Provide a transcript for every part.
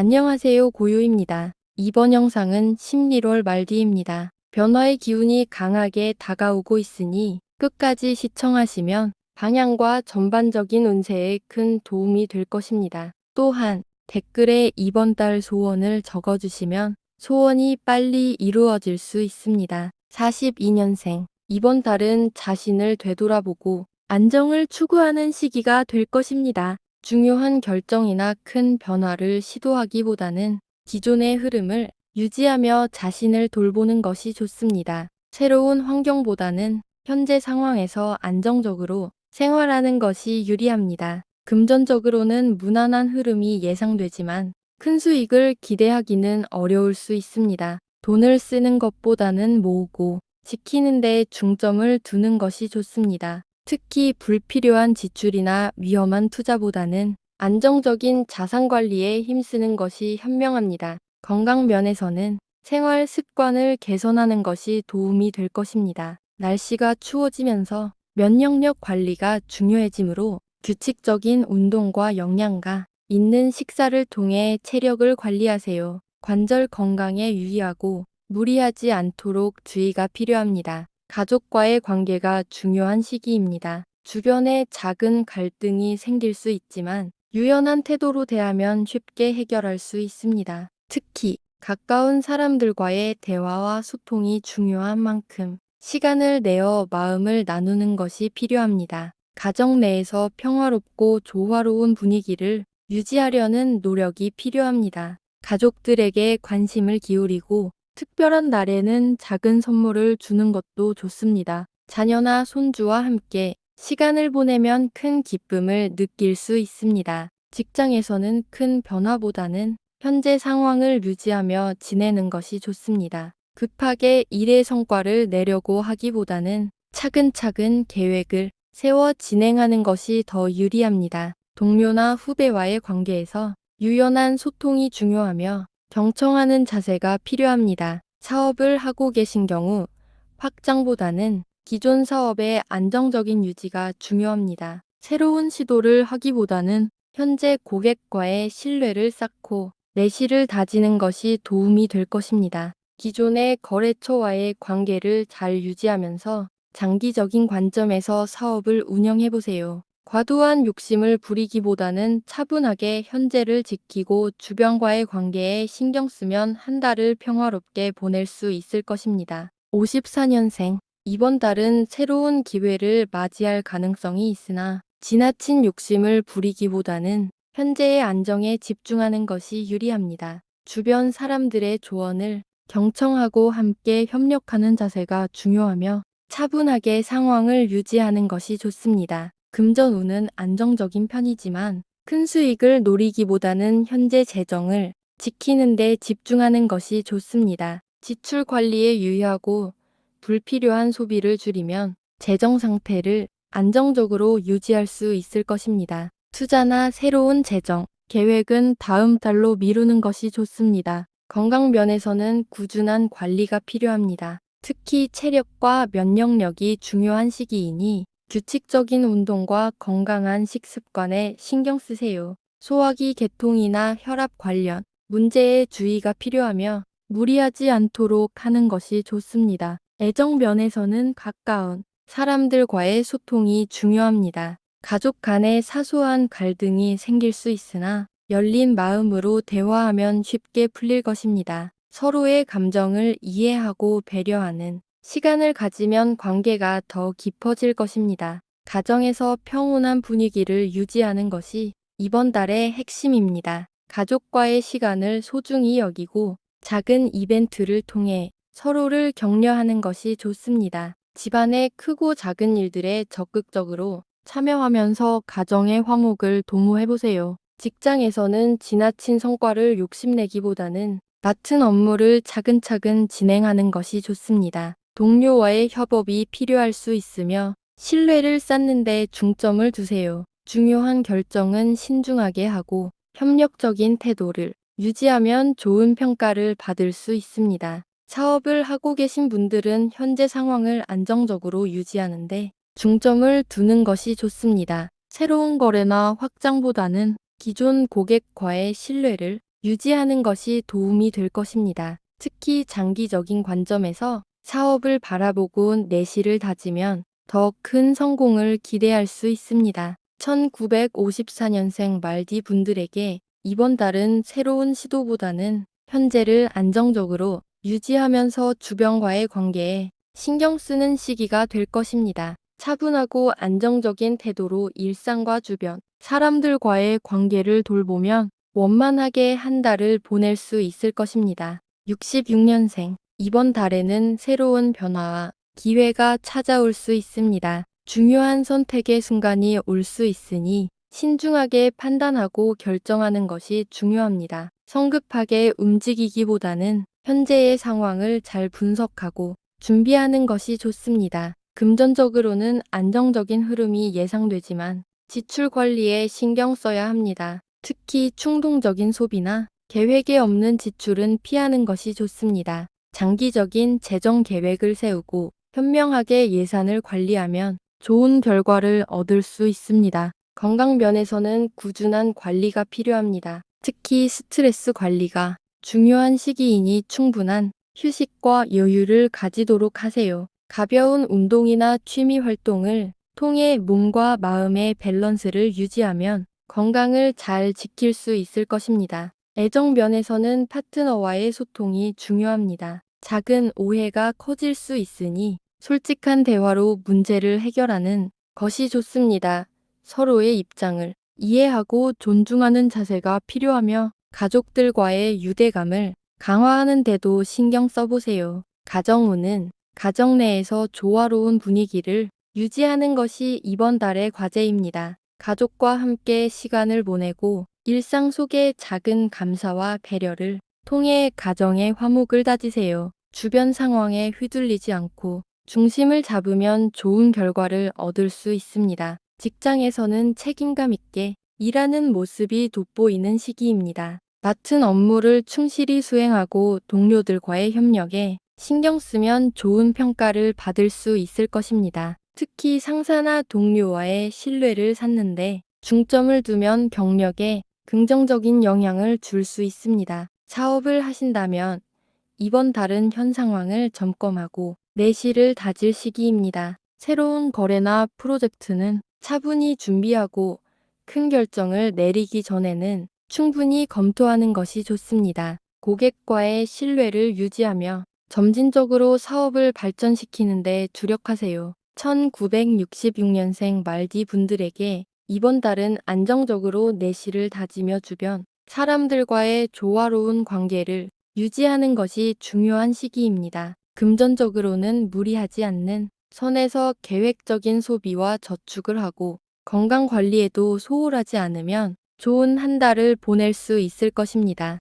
안녕하세요, 고요입니다. 이번 영상은 11월 말기입니다. 변화의 기운이 강하게 다가오고 있으니 끝까지 시청하시면 방향과 전반적인 운세에 큰 도움이 될 것입니다. 또한 댓글에 이번 달 소원을 적어주시면 소원이 빨리 이루어질 수 있습니다. 42년생. 이번 달은 자신을 되돌아보고 안정을 추구하는 시기가 될 것입니다. 중요한 결정이나 큰 변화를 시도하기보다는 기존의 흐름을 유지하며 자신을 돌보는 것이 좋습니다. 새로운 환경보다는 현재 상황에서 안정적으로 생활하는 것이 유리합니다. 금전적으로는 무난한 흐름이 예상되지만 큰 수익을 기대하기는 어려울 수 있습니다. 돈을 쓰는 것보다는 모으고 지키는 데 중점을 두는 것이 좋습니다. 특히 불필요한 지출이나 위험한 투자보다는 안정적인 자산 관리에 힘쓰는 것이 현명합니다. 건강 면에서는 생활 습관을 개선하는 것이 도움이 될 것입니다. 날씨가 추워지면서 면역력 관리가 중요해지므로 규칙적인 운동과 영양가 있는 식사를 통해 체력을 관리하세요. 관절 건강에 유의하고 무리하지 않도록 주의가 필요합니다. 가족과의 관계가 중요한 시기입니다. 주변에 작은 갈등이 생길 수 있지만 유연한 태도로 대하면 쉽게 해결할 수 있습니다. 특히 가까운 사람들과의 대화와 소통이 중요한 만큼 시간을 내어 마음을 나누는 것이 필요합니다. 가정 내에서 평화롭고 조화로운 분위기를 유지하려는 노력이 필요합니다. 가족들에게 관심을 기울이고 특별한 날에는 작은 선물을 주는 것도 좋습니다. 자녀나 손주와 함께 시간을 보내면 큰 기쁨을 느낄 수 있습니다. 직장에서는 큰 변화보다는 현재 상황을 유지하며 지내는 것이 좋습니다. 급하게 일의 성과를 내려고 하기보다는 차근차근 계획을 세워 진행하는 것이 더 유리합니다. 동료나 후배와의 관계에서 유연한 소통이 중요하며 경청하는 자세가 필요합니다. 사업을 하고 계신 경우 확장보다는 기존 사업의 안정적인 유지가 중요합니다. 새로운 시도를 하기보다는 현재 고객과의 신뢰를 쌓고 내실을 다지는 것이 도움이 될 것입니다. 기존의 거래처와의 관계를 잘 유지하면서 장기적인 관점에서 사업을 운영해 보세요. 과도한 욕심을 부리기보다는 차분하게 현재를 지키고 주변과의 관계에 신경 쓰면 한 달을 평화롭게 보낼 수 있을 것입니다. 54년생. 이번 달은 새로운 기회를 맞이할 가능성이 있으나 지나친 욕심을 부리기보다는 현재의 안정에 집중하는 것이 유리합니다. 주변 사람들의 조언을 경청하고 함께 협력하는 자세가 중요하며 차분하게 상황을 유지하는 것이 좋습니다. 금전운은 안정적인 편이지만 큰 수익을 노리기보다는 현재 재정을 지키는 데 집중하는 것이 좋습니다. 지출 관리에 유의하고 불필요한 소비를 줄이면 재정 상태를 안정적으로 유지할 수 있을 것입니다. 투자나 새로운 재정 계획은 다음 달로 미루는 것이 좋습니다. 건강 면에서는 꾸준한 관리가 필요합니다. 특히 체력과 면역력이 중요한 시기이니 규칙적인 운동과 건강한 식습관에 신경 쓰세요. 소화기 계통이나 혈압 관련 문제에 주의가 필요하며 무리하지 않도록 하는 것이 좋습니다. 애정 면에서는 가까운 사람들과의 소통이 중요합니다. 가족 간의 사소한 갈등이 생길 수 있으나 열린 마음으로 대화하면 쉽게 풀릴 것입니다. 서로의 감정을 이해하고 배려하는 시간을 가지면 관계가 더 깊어질 것입니다. 가정에서 평온한 분위기를 유지하는 것이 이번 달의 핵심입니다. 가족과의 시간을 소중히 여기고 작은 이벤트를 통해 서로를 격려하는 것이 좋습니다. 집안의 크고 작은 일들에 적극적으로 참여하면서 가정의 화목을 도모해보세요. 직장에서는 지나친 성과를 욕심내기보다는 맡은 업무를 차근차근 진행하는 것이 좋습니다. 동료와의 협업이 필요할 수 있으며 신뢰를 쌓는 데 중점을 두세요. 중요한 결정은 신중하게 하고 협력적인 태도를 유지하면 좋은 평가를 받을 수 있습니다. 사업을 하고 계신 분들은 현재 상황을 안정적으로 유지하는데 중점을 두는 것이 좋습니다. 새로운 거래나 확장보다는 기존 고객과의 신뢰를 유지하는 것이 도움이 될 것입니다. 특히 장기적인 관점에서 사업을 바라보고 내실을 다지면 더 큰 성공을 기대할 수 있습니다. 1954년생 말디 분들에게 이번 달은 새로운 시도보다는 현재를 안정적으로 유지하면서 주변과의 관계에 신경 쓰는 시기가 될 것입니다. 차분하고 안정적인 태도로 일상과 주변, 사람들과의 관계를 돌보면 원만하게 한 달을 보낼 수 있을 것입니다. 66년생. 이번 달에는 새로운 변화와 기회가 찾아올 수 있습니다. 중요한 선택의 순간이 올 수 있으니 신중하게 판단하고 결정하는 것이 중요합니다. 성급하게 움직이기보다는 현재의 상황을 잘 분석하고 준비하는 것이 좋습니다. 금전적으로는 안정적인 흐름이 예상되지만 지출 관리에 신경 써야 합니다. 특히 충동적인 소비나 계획에 없는 지출은 피하는 것이 좋습니다. 장기적인 재정 계획을 세우고 현명하게 예산을 관리하면 좋은 결과를 얻을 수 있습니다. 건강 면에서는 꾸준한 관리가 필요합니다. 특히 스트레스 관리가 중요한 시기이니 충분한 휴식과 여유를 가지도록 하세요. 가벼운 운동이나 취미 활동을 통해 몸과 마음의 밸런스를 유지하면 건강을 잘 지킬 수 있을 것입니다. 애정 면에서는 파트너와의 소통이 중요합니다. 작은 오해가 커질 수 있으니 솔직한 대화로 문제를 해결하는 것이 좋습니다. 서로의 입장을 이해하고 존중하는 자세가 필요하며 가족들과의 유대감을 강화하는 데도 신경 써보세요. 가정운은 가정 내에서 조화로운 분위기를 유지하는 것이 이번 달의 과제입니다. 가족과 함께 시간을 보내고 일상 속의 작은 감사와 배려를 통해 가정의 화목을 다지세요. 주변 상황에 휘둘리지 않고 중심을 잡으면 좋은 결과를 얻을 수 있습니다. 직장에서는 책임감 있게 일하는 모습이 돋보이는 시기입니다. 맡은 업무를 충실히 수행하고 동료들과의 협력에 신경 쓰면 좋은 평가를 받을 수 있을 것입니다. 특히 상사나 동료와의 신뢰를 쌓는데 중점을 두면 경력에 긍정적인 영향을 줄 수 있습니다. 사업을 하신다면 이번 달은 현 상황을 점검하고 내실을 다질 시기입니다. 새로운 거래나 프로젝트는 차분히 준비하고 큰 결정을 내리기 전에는 충분히 검토하는 것이 좋습니다. 고객과의 신뢰를 유지하며 점진적으로 사업을 발전시키는 데 주력하세요. 1966년생 말디 분들에게 이번 달은 안정적으로 내실을 다지며 주변 사람들과의 조화로운 관계를 유지하는 것이 중요한 시기입니다. 금전적으로는 무리하지 않는 선에서 계획적인 소비와 저축을 하고 건강 관리에도 소홀하지 않으면 좋은 한 달을 보낼 수 있을 것입니다.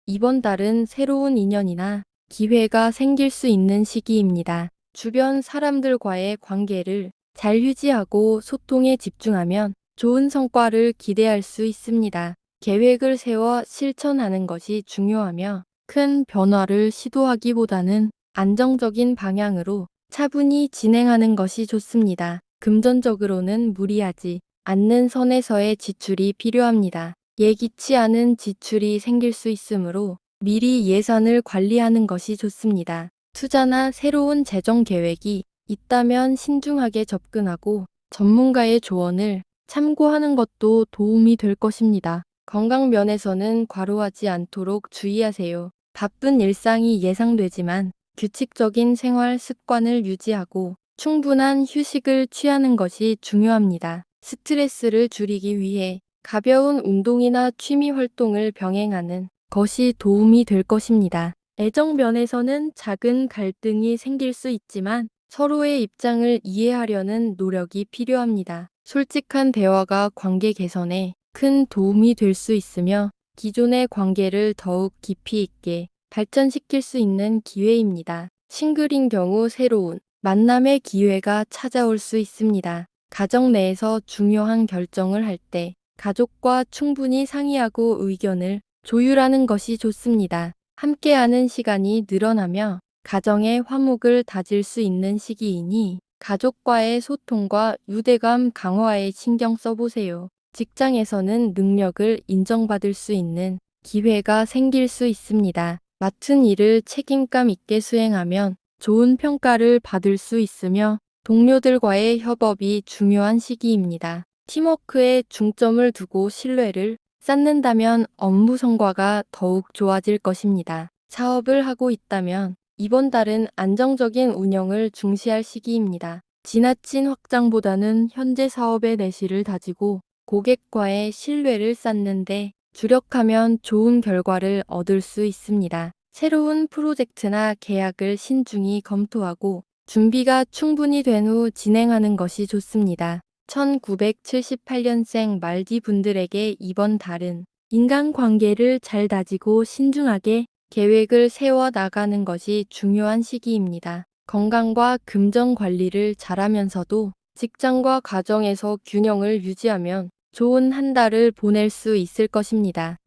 이번 달은 새로운 인연이나 기회가 생길 수 있는 시기입니다. 주변 사람들과의 관계를 잘 유지하고 소통에 집중하면 좋은 성과를 기대할 수 있습니다. 계획을 세워 실천하는 것이 중요하며 큰 변화를 시도하기보다는 안정적인 방향으로 차분히 진행하는 것이 좋습니다. 금전적으로는 무리하지 않는 선에서의 지출이 필요합니다. 예기치 않은 지출이 생길 수 있으므로 미리 예산을 관리하는 것이 좋습니다. 투자나 새로운 재정 계획이 있다면 신중하게 접근하고 전문가의 조언을 참고하는 것도 도움이 될 것입니다. 건강 면에서는 과로하지 않도록 주의하세요. 바쁜 일상이 예상되지만 규칙적인 생활 습관을 유지하고 충분한 휴식을 취하는 것이 중요합니다. 스트레스를 줄이기 위해 가벼운 운동이나 취미 활동을 병행하는 것이 도움이 될 것입니다. 애정 면에서는 작은 갈등이 생길 수 있지만 서로의 입장을 이해하려는 노력이 필요합니다. 솔직한 대화가 관계 개선에 큰 도움이 될 수 있으며 기존의 관계를 더욱 깊이 있게 발전시킬 수 있는 기회입니다. 싱글인 경우 새로운 만남의 기회가 찾아올 수 있습니다. 가정 내에서 중요한 결정을 할 때 가족과 충분히 상의하고 의견을 조율하는 것이 좋습니다. 함께하는 시간이 늘어나며 가정의 화목을 다질 수 있는 시기이니 가족과의 소통과 유대감 강화에 신경 써보세요. 직장에서는 능력을 인정받을 수 있는 기회가 생길 수 있습니다. 맡은 일을 책임감 있게 수행하면 좋은 평가를 받을 수 있으며 동료들과의 협업이 중요한 시기입니다. 팀워크에 중점을 두고 신뢰를 쌓는다면 업무 성과가 더욱 좋아질 것입니다. 사업을 하고 있다면 이번 달은 안정적인 운영을 중시할 시기입니다. 지나친 확장보다는 현재 사업의 내실을 다지고 고객과의 신뢰를 쌓는데 주력하면 좋은 결과를 얻을 수 있습니다. 새로운 프로젝트나 계약을 신중히 검토하고 준비가 충분히 된 후 진행하는 것이 좋습니다. 1978년생 말디 분들에게 이번 달은 인간관계를 잘 다지고 신중하게 계획을 세워 나가는 것이 중요한 시기입니다. 건강과 금전 관리를 잘하면서도 직장과 가정에서 균형을 유지하면 좋은 한 달을 보낼 수 있을 것입니다.